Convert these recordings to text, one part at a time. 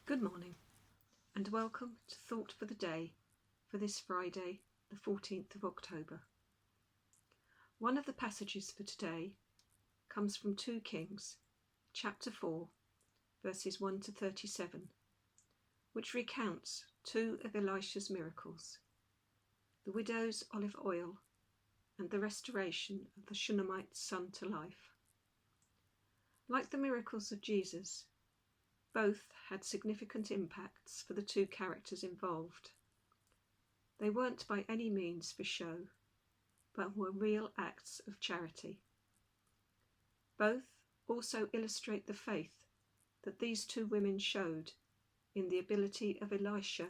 Good morning and welcome to Thought for the Day for this Friday, the 14th of October. One of the passages for today comes from 2 Kings, chapter 4, verses 1 to 37, which recounts 2 of Elisha's miracles, the widow's olive oil and the restoration of the Shunammite's son to life. Like the miracles of Jesus, both had significant impacts for the 2 characters involved. They weren't by any means for show, but were real acts of charity. Both also illustrate the faith that these 2 women showed in the ability of Elisha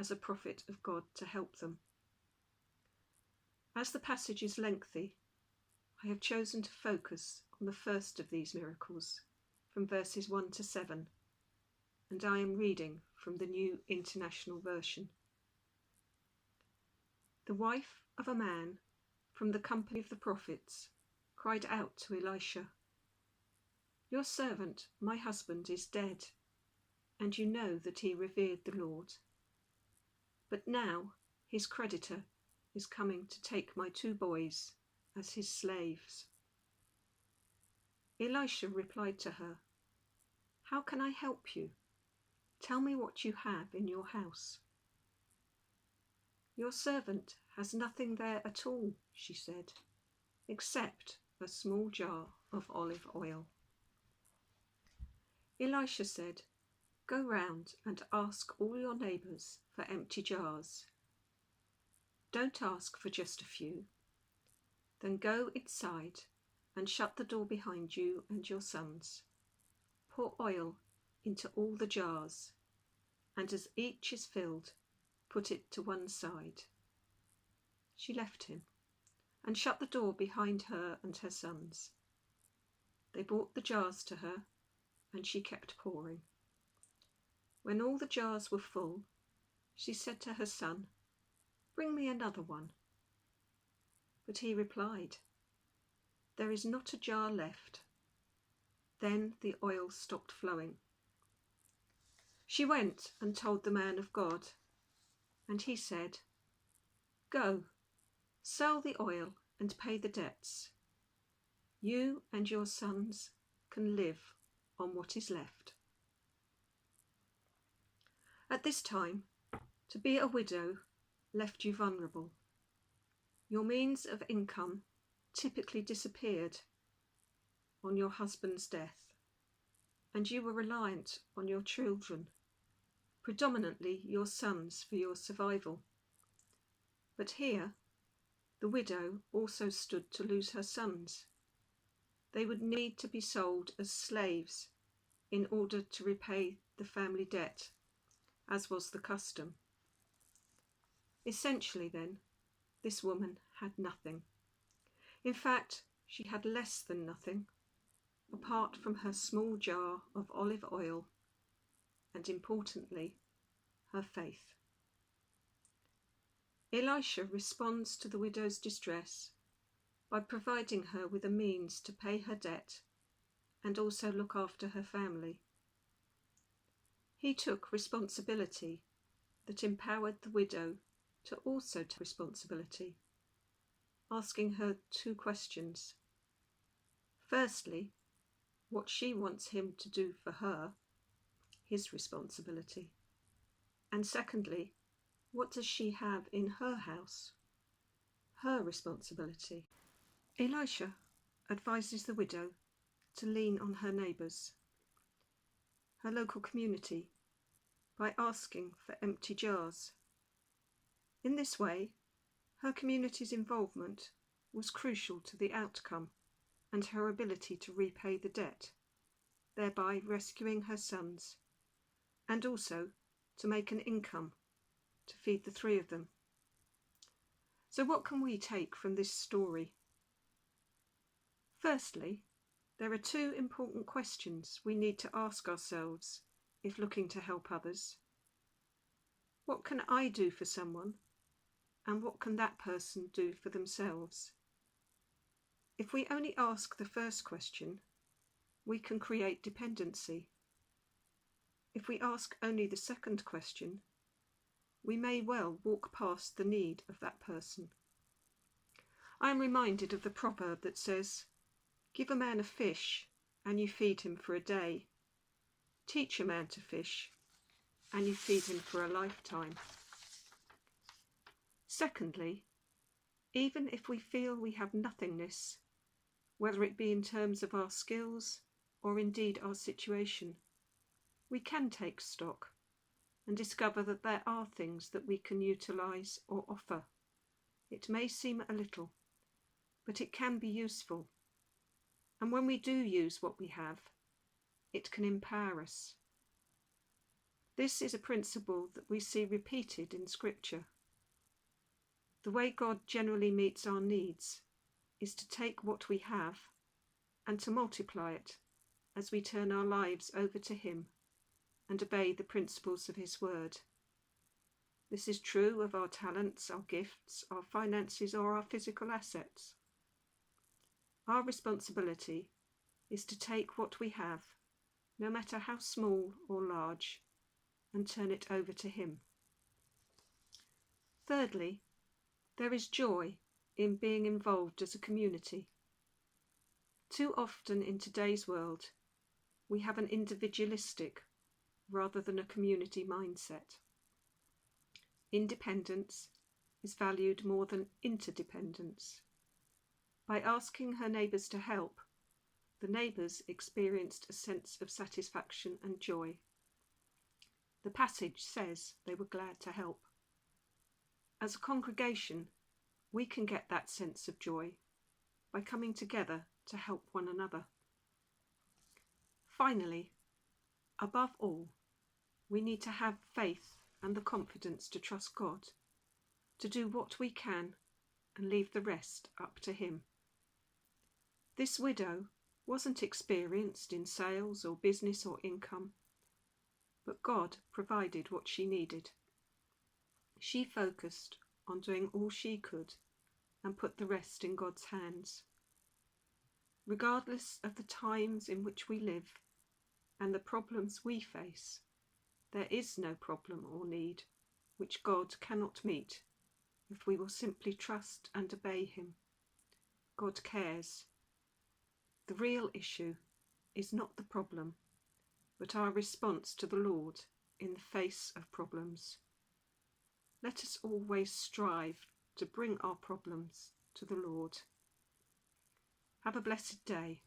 as a prophet of God to help them. As the passage is lengthy, I have chosen to focus on the first of these miracles, from verses 1 to 7, and I am reading from the New International Version. The wife of a man from the company of the prophets cried out to Elisha, "Your servant, my husband, is dead, and you know that he revered the Lord. But now his creditor is coming to take my 2 boys as his slaves." Elisha replied to her, "How can I help you? Tell me what you have in your house." "Your servant has nothing there at all," she said, "except a small jar of olive oil." Elisha said, "Go round and ask all your neighbours for empty jars. Don't ask for just a few. Then go inside and shut the door behind you and your sons. Pour oil into all the jars, and as each is filled, put it to one side." She left him and shut the door behind her and her sons. They brought the jars to her, and she kept pouring. When all the jars were full, she said to her son, "Bring me another one." But he replied, "There is not a jar left." Then the oil stopped flowing. She went and told the man of God, and he said, "Go, sell the oil and pay the debts. You and your sons can live on what is left." At this time, to be a widow left you vulnerable. Your means of income typically disappeared on your husband's death, and you were reliant on your children, predominantly your sons, for your survival. But here, the widow also stood to lose her sons. They would need to be sold as slaves in order to repay the family debt, as was the custom. Essentially, then, this woman had nothing. In fact, she had less than nothing, apart from her small jar of olive oil and, importantly, her faith. Elisha responds to the widow's distress by providing her with a means to pay her debt and also look after her family. He took responsibility that empowered the widow to also take responsibility, asking her 2 questions. Firstly, what she wants him to do for her, his responsibility. And secondly, what does she have in her house, her responsibility. Elisha advises the widow to lean on her neighbours, her local community, by asking for empty jars. In this way, her community's involvement was crucial to the outcome and her ability to repay the debt, thereby rescuing her sons, and also to make an income to feed the 3 of them. So what can we take from this story? Firstly, there are 2 important questions we need to ask ourselves if looking to help others. What can I do for someone, and what can that person do for themselves? If we only ask the first question, we can create dependency. If we ask only the second question, we may well walk past the need of that person. I am reminded of the proverb that says, "Give a man a fish, and you feed him for a day. Teach a man to fish, and you feed him for a lifetime." Secondly, even if we feel we have nothingness, whether it be in terms of our skills or indeed our situation, we can take stock and discover that there are things that we can utilise or offer. It may seem a little, but it can be useful. And when we do use what we have, it can empower us. This is a principle that we see repeated in Scripture. The way God generally meets our needs is to take what we have and to multiply it as we turn our lives over to Him and obey the principles of His word. This is true of our talents, our gifts, our finances, or our physical assets. Our responsibility is to take what we have, no matter how small or large, and turn it over to Him. Thirdly, there is joy in being involved as a community. Too often in today's world, we have an individualistic rather than a community mindset. Independence is valued more than interdependence. By asking her neighbours to help, the neighbours experienced a sense of satisfaction and joy. The passage says they were glad to help. As a congregation, we can get that sense of joy by coming together to help one another. Finally, above all, we need to have faith and the confidence to trust God, to do what we can and leave the rest up to Him. This widow wasn't experienced in sales or business or income, but God provided what she needed. She focused on doing all she could and put the rest in God's hands. Regardless of the times in which we live and the problems we face, there is no problem or need which God cannot meet if we will simply trust and obey Him. God cares. The real issue is not the problem, but our response to the Lord in the face of problems. Let us always strive to bring our problems to the Lord. Have a blessed day.